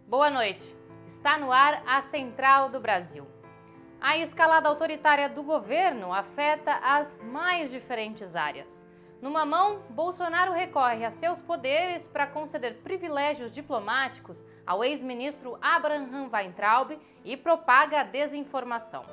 Boa noite. Está no ar a Central do Brasil. A escalada autoritária do governo afeta as mais diferentes áreas. Numa mão, Bolsonaro recorre a seus poderes para conceder privilégios diplomáticos ao ex-ministro Abraham Weintraub e propaga a desinformação.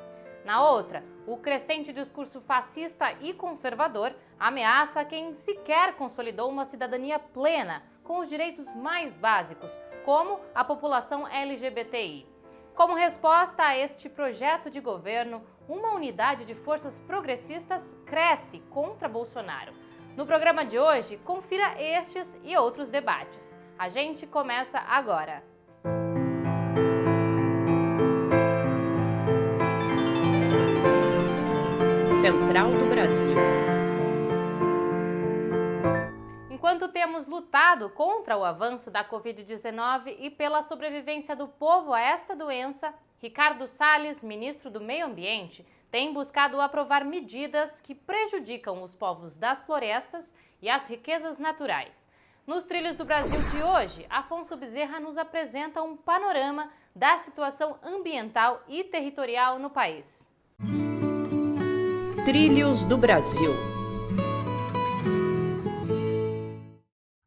Na outra, o crescente discurso fascista e conservador ameaça quem sequer consolidou uma cidadania plena com os direitos mais básicos, como a população LGBTI. Como resposta a este projeto de governo, uma unidade de forças progressistas cresce contra Bolsonaro. No programa de hoje, confira estes e outros debates. A gente começa agora. Central do Brasil. Enquanto temos lutado contra o avanço da Covid-19 e pela sobrevivência do povo a esta doença, Ricardo Salles, ministro do Meio Ambiente, tem buscado aprovar medidas que prejudicam os povos das florestas e as riquezas naturais. Nos Trilhos do Brasil de hoje, Afonso Bezerra nos apresenta um panorama da situação ambiental e territorial no país. Trilhos do Brasil.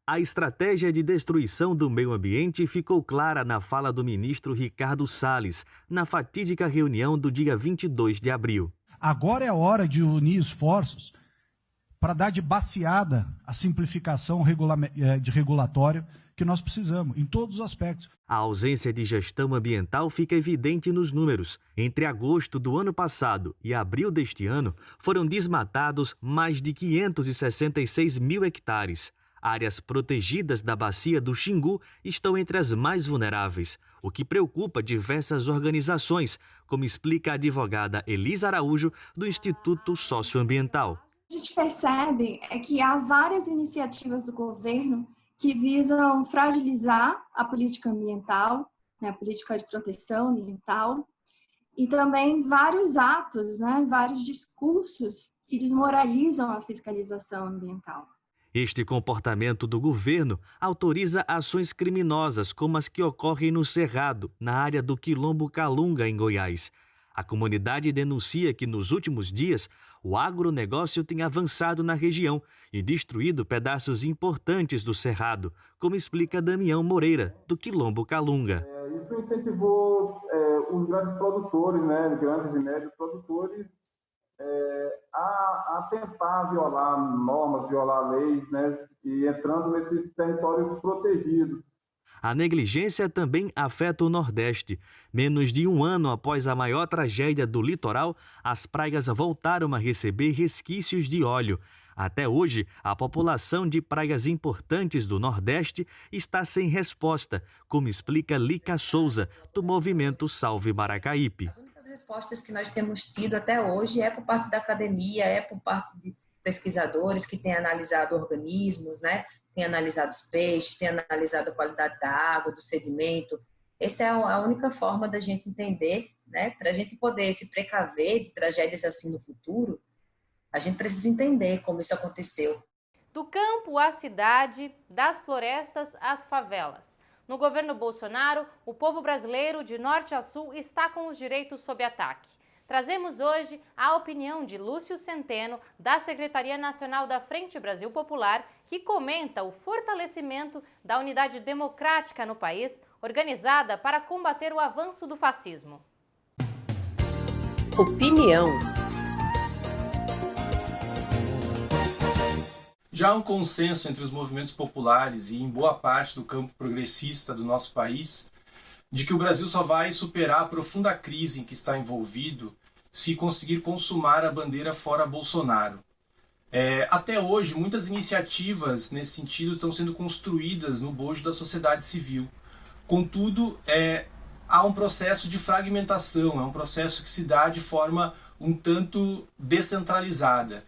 A estratégia de destruição do meio ambiente ficou clara na fala do ministro Ricardo Salles, na fatídica reunião do dia 22 de abril. Agora é a hora de unir esforços para dar de baseada a simplificação de regulatório que nós precisamos, em todos os aspectos. A ausência de gestão ambiental fica evidente nos números. Entre agosto do ano passado e abril deste ano, foram desmatados mais de 566 mil hectares. Áreas protegidas da bacia do Xingu estão entre as mais vulneráveis, o que preocupa diversas organizações, como explica a advogada Elisa Araújo, do Instituto Socioambiental. A gente percebe que há várias iniciativas do governo que visam fragilizar a política ambiental, a política de proteção ambiental, e também vários atos, vários discursos que desmoralizam a fiscalização ambiental. Este comportamento do governo autoriza ações criminosas como as que ocorrem no Cerrado, na área do Quilombo Calunga, em Goiás. A comunidade denuncia que nos últimos dias o agronegócio tem avançado na região e destruído pedaços importantes do Cerrado, como explica Damião Moreira, do Quilombo Calunga. Isso incentivou os grandes produtores, grandes e médios produtores, a tentar violar normas, violar leis, e entrando nesses territórios protegidos. A negligência também afeta o Nordeste. Menos de um ano após a maior tragédia do litoral, as praias voltaram a receber resquícios de óleo. Até hoje, a população de praias importantes do Nordeste está sem resposta, como explica Lica Souza, do movimento Salve Maracaípe. As únicas respostas que nós temos tido até hoje é por parte da academia, é por parte de pesquisadores que têm analisado organismos, tem analisado os peixes, tem analisado a qualidade da água, do sedimento. Essa é a única forma da gente entender, para a gente poder se precaver de tragédias assim no futuro, a gente precisa entender como isso aconteceu. Do campo à cidade, das florestas às favelas. No governo Bolsonaro, o povo brasileiro de norte a sul está com os direitos sob ataque. Trazemos hoje a opinião de Lúcio Centeno, da Secretaria Nacional da Frente Brasil Popular, que comenta o fortalecimento da unidade democrática no país, organizada para combater o avanço do fascismo. Opinião. Já há um consenso entre os movimentos populares e em boa parte do campo progressista do nosso país de que o Brasil só vai superar a profunda crise em que está envolvido se conseguir consumar a bandeira fora Bolsonaro. Até hoje, muitas iniciativas nesse sentido estão sendo construídas no bojo da sociedade civil. Contudo, há um processo de fragmentação, é um processo que se dá de forma um tanto descentralizada.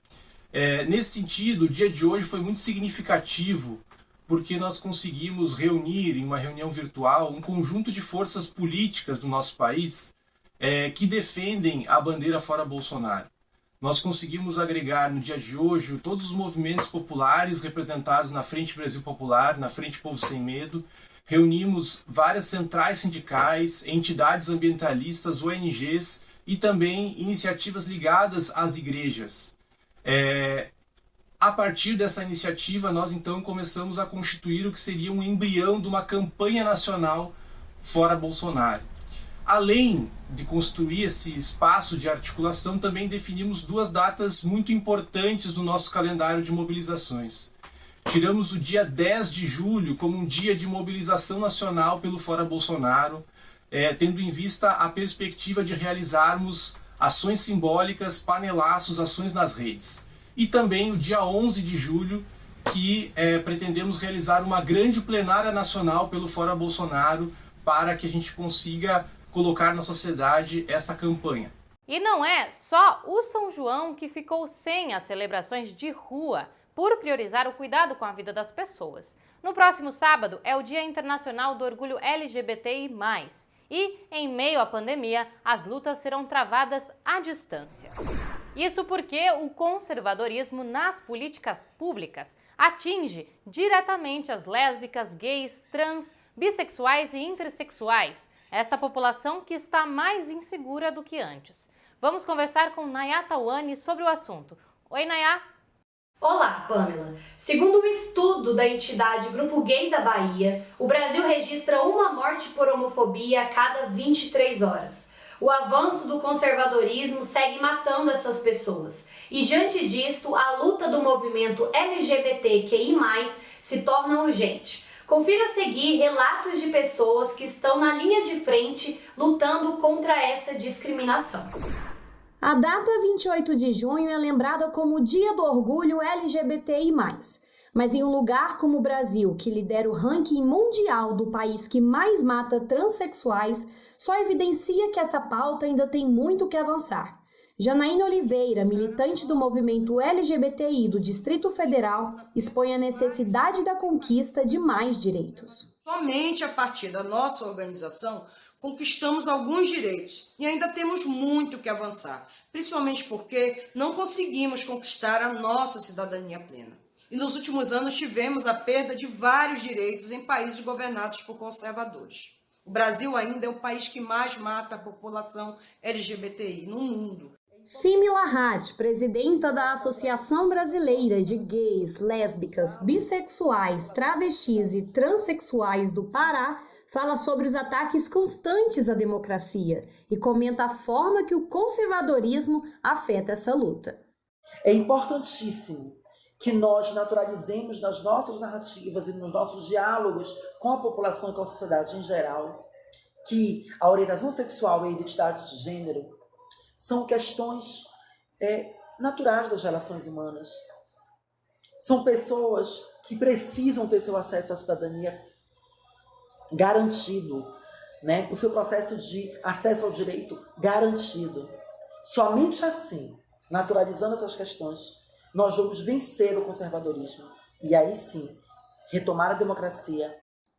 Nesse sentido, o dia de hoje foi muito significativo porque nós conseguimos reunir em uma reunião virtual um conjunto de forças políticas do nosso país que defendem a bandeira fora Bolsonaro. Nós conseguimos agregar no dia de hoje todos os movimentos populares representados na Frente Brasil Popular, na Frente Povo Sem Medo, reunimos várias centrais sindicais, entidades ambientalistas, ONGs e também iniciativas ligadas às igrejas. A partir dessa iniciativa, nós então começamos a constituir o que seria um embrião de uma campanha nacional fora Bolsonaro. Além de construir esse espaço de articulação, também definimos 2 datas muito importantes do nosso calendário de mobilizações. Tiramos o dia 10 de julho como um dia de mobilização nacional pelo Fora Bolsonaro, tendo em vista a perspectiva de realizarmos ações simbólicas, panelaços, ações nas redes. E também o dia 11 de julho, que pretendemos realizar uma grande plenária nacional pelo Fora Bolsonaro para que a gente consiga colocar na sociedade essa campanha. E não é só o São João que ficou sem as celebrações de rua, por priorizar o cuidado com a vida das pessoas. No próximo sábado é o Dia Internacional do Orgulho LGBTI+, e, em meio à pandemia, as lutas serão travadas à distância. Isso porque o conservadorismo nas políticas públicas atinge diretamente as lésbicas, gays, trans, bissexuais e intersexuais, esta população que está mais insegura do que antes. Vamos conversar com Nayá Tawani sobre o assunto. Oi, Nayá! Olá, Pamela. Segundo um estudo da entidade Grupo Gay da Bahia, o Brasil registra uma morte por homofobia a cada 23 horas. O avanço do conservadorismo segue matando essas pessoas. E diante disto, a luta do movimento LGBTQI+, se torna urgente. Confira a seguir relatos de pessoas que estão na linha de frente lutando contra essa discriminação. A data 28 de junho é lembrada como o Dia do Orgulho LGBTI+. Mas em um lugar como o Brasil, que lidera o ranking mundial do país que mais mata transexuais, só evidencia que essa pauta ainda tem muito que avançar. Janaína Oliveira, militante do movimento LGBTI do Distrito Federal, expõe a necessidade da conquista de mais direitos. Somente a partir da nossa organização conquistamos alguns direitos e ainda temos muito que avançar, principalmente porque não conseguimos conquistar a nossa cidadania plena. E nos últimos anos tivemos a perda de vários direitos em países governados por conservadores. O Brasil ainda é o país que mais mata a população LGBTI no mundo. Simi Lahat, presidenta da Associação Brasileira de Gays, Lésbicas, Bissexuais, Travestis e Transsexuais do Pará, fala sobre os ataques constantes à democracia e comenta a forma que o conservadorismo afeta essa luta. É importantíssimo que nós naturalizemos nas nossas narrativas e nos nossos diálogos com a população e com a sociedade em geral que a orientação sexual e a identidade de gênero são questões naturais das relações humanas. São pessoas que precisam ter seu acesso à cidadania garantido, né? O seu processo de acesso ao direito garantido. Somente assim, naturalizando essas questões, nós vamos vencer o conservadorismo e aí sim, retomar a democracia.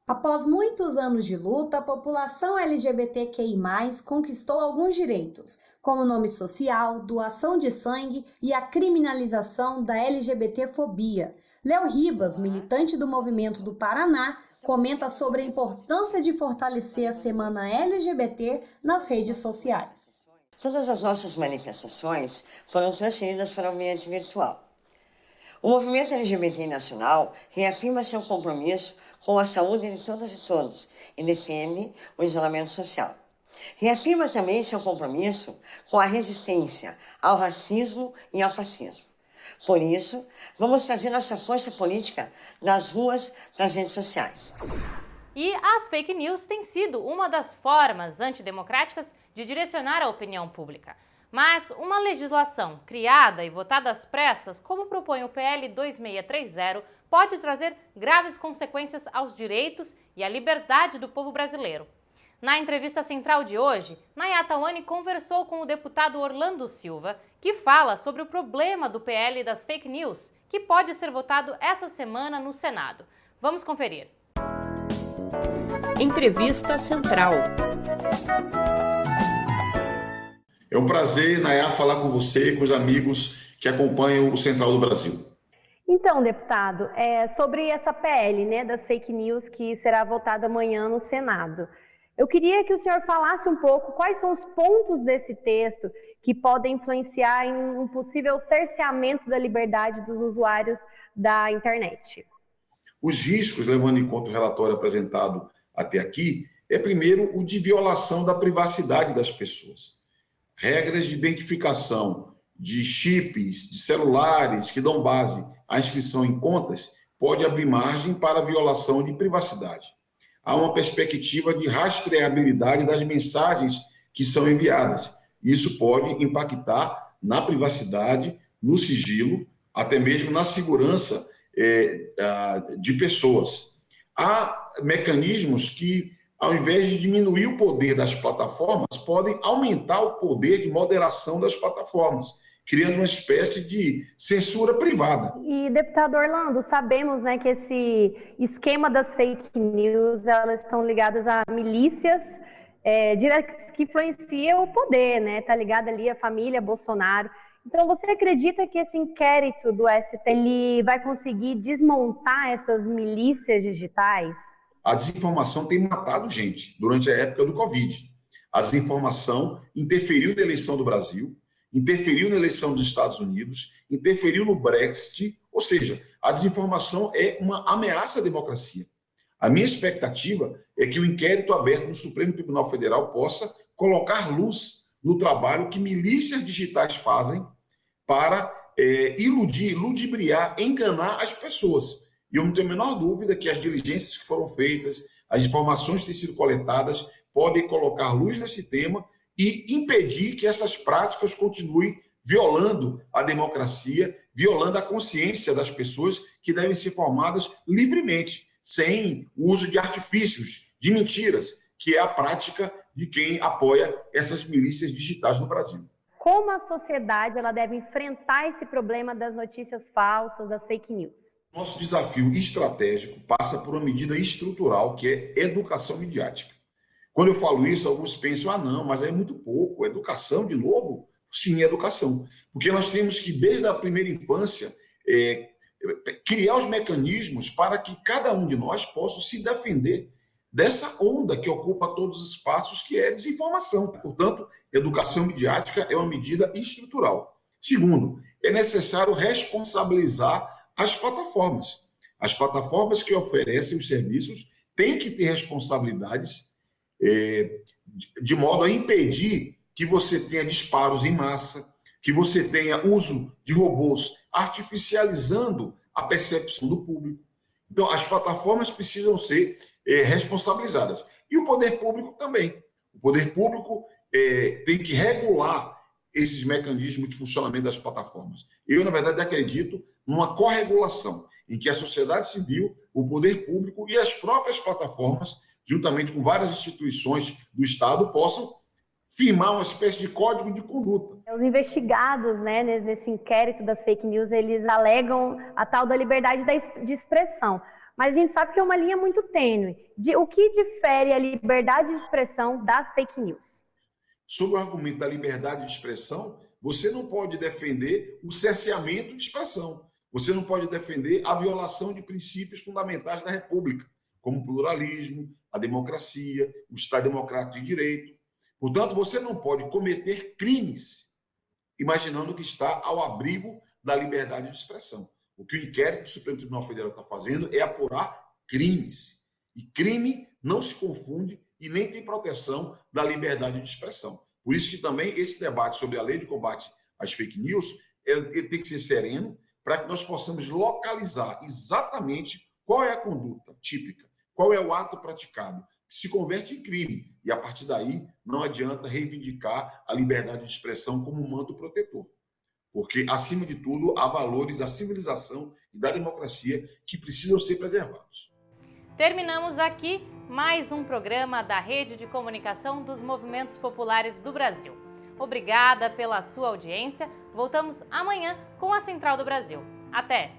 Após muitos anos de luta, a população LGBTQI+, conquistou alguns direitos, como nome social, doação de sangue e a criminalização da LGBTfobia. Léo Ribas, militante do Movimento do Paraná, comenta sobre a importância de fortalecer a Semana LGBT nas redes sociais. Todas as nossas manifestações foram transferidas para o ambiente virtual. O movimento LGBT nacional reafirma seu compromisso com a saúde de todas e todos e defende o isolamento social. Reafirma também seu compromisso com a resistência ao racismo e ao fascismo. Por isso, vamos trazer nossa força política das ruas para as redes sociais. E as fake news têm sido uma das formas antidemocráticas de direcionar a opinião pública. Mas uma legislação criada e votada às pressas, como propõe o PL 2630, pode trazer graves consequências aos direitos e à liberdade do povo brasileiro. Na entrevista central de hoje, Nayá Tawani conversou com o deputado Orlando Silva, que fala sobre o problema do PL das fake news, que pode ser votado essa semana no Senado. Vamos conferir. Entrevista Central. É um prazer, Nayá, falar com você e com os amigos que acompanham o Central do Brasil. E Então, deputado, sobre essa PL, né, das fake news que será votada amanhã no Senado, eu queria que o senhor falasse um pouco quais são os pontos desse texto que podem influenciar em um possível cerceamento da liberdade dos usuários da internet. Os riscos, levando em conta o relatório apresentado até aqui, primeiro, o de violação da privacidade das pessoas. Regras de identificação de chips, de celulares que dão base à inscrição em contas pode abrir margem para a violação de privacidade. Há uma perspectiva de rastreabilidade das mensagens que são enviadas. Isso pode impactar na privacidade, no sigilo, até mesmo na segurança de pessoas. Há mecanismos que, ao invés de diminuir o poder das plataformas, podem aumentar o poder de moderação das plataformas, criando uma espécie de censura privada. E, deputado Orlando, sabemos, né, que esse esquema das fake news, elas estão ligadas a milícias que influenciam o poder, né? Está ligada ali à família Bolsonaro. Então, você acredita que esse inquérito do STF ele vai conseguir desmontar essas milícias digitais? A desinformação tem matado gente durante a época do Covid. A desinformação interferiu na eleição do Brasil, interferiu na eleição dos Estados Unidos, interferiu no Brexit, ou seja, a desinformação é uma ameaça à democracia. A minha expectativa é que o inquérito aberto no Supremo Tribunal Federal possa colocar luz no trabalho que milícias digitais fazem para iludir, ludibriar, enganar as pessoas. E eu não tenho a menor dúvida que as diligências que foram feitas, as informações que têm sido coletadas, podem colocar luz nesse tema e impedir que essas práticas continuem violando a democracia, violando a consciência das pessoas que devem ser formadas livremente, sem o uso de artifícios, de mentiras, que é a prática de quem apoia essas milícias digitais no Brasil. Como a sociedade ela deve enfrentar esse problema das notícias falsas, das fake news? Nosso desafio estratégico passa por uma medida estrutural, que é educação midiática. Quando eu falo isso, alguns pensam, não, mas é muito pouco, educação de novo? Sim, educação. Porque nós temos que, desde a primeira infância, criar os mecanismos para que cada um de nós possa se defender dessa onda que ocupa todos os espaços, que é desinformação. Portanto, educação midiática é uma medida estrutural. Segundo, é necessário responsabilizar as plataformas. As plataformas que oferecem os serviços têm que ter responsabilidades de modo a impedir que você tenha disparos em massa, que você tenha uso de robôs artificializando a percepção do público. Então, as plataformas precisam ser responsabilizadas. E o poder público também. O poder público tem que regular esses mecanismos de funcionamento das plataformas. Eu, na verdade, acredito numa corregulação, em que a sociedade civil, o poder público e as próprias plataformas, juntamente com várias instituições do Estado, possam firmar uma espécie de código de conduta. Os investigados, né, nesse inquérito das fake news, eles alegam a tal da liberdade de expressão. Mas a gente sabe que é uma linha muito tênue. O que difere a liberdade de expressão das fake news? Sobre o argumento da liberdade de expressão, você não pode defender o cerceamento de expressão. Você não pode defender a violação de princípios fundamentais da República, como o pluralismo, a democracia, o Estado Democrático de Direito. Portanto, você não pode cometer crimes imaginando que está ao abrigo da liberdade de expressão. O que o inquérito do Supremo Tribunal Federal está fazendo é apurar crimes. E crime não se confunde e nem tem proteção da liberdade de expressão. Por isso que também esse debate sobre a lei de combate às fake news ele tem que ser sereno para que nós possamos localizar exatamente qual é a conduta típica, qual é o ato praticado, que se converte em crime. E, a partir daí, não adianta reivindicar a liberdade de expressão como um manto protetor. Porque, acima de tudo, há valores da civilização e da democracia que precisam ser preservados. Terminamos aqui mais um programa da Rede de Comunicação dos Movimentos Populares do Brasil. Obrigada pela sua audiência. Voltamos amanhã com a Central do Brasil. Até!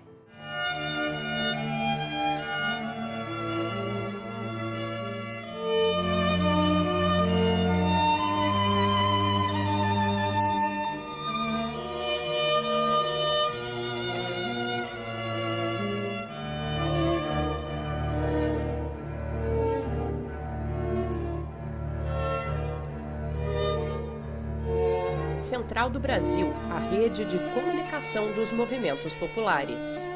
Central do Brasil, a rede de comunicação dos movimentos populares.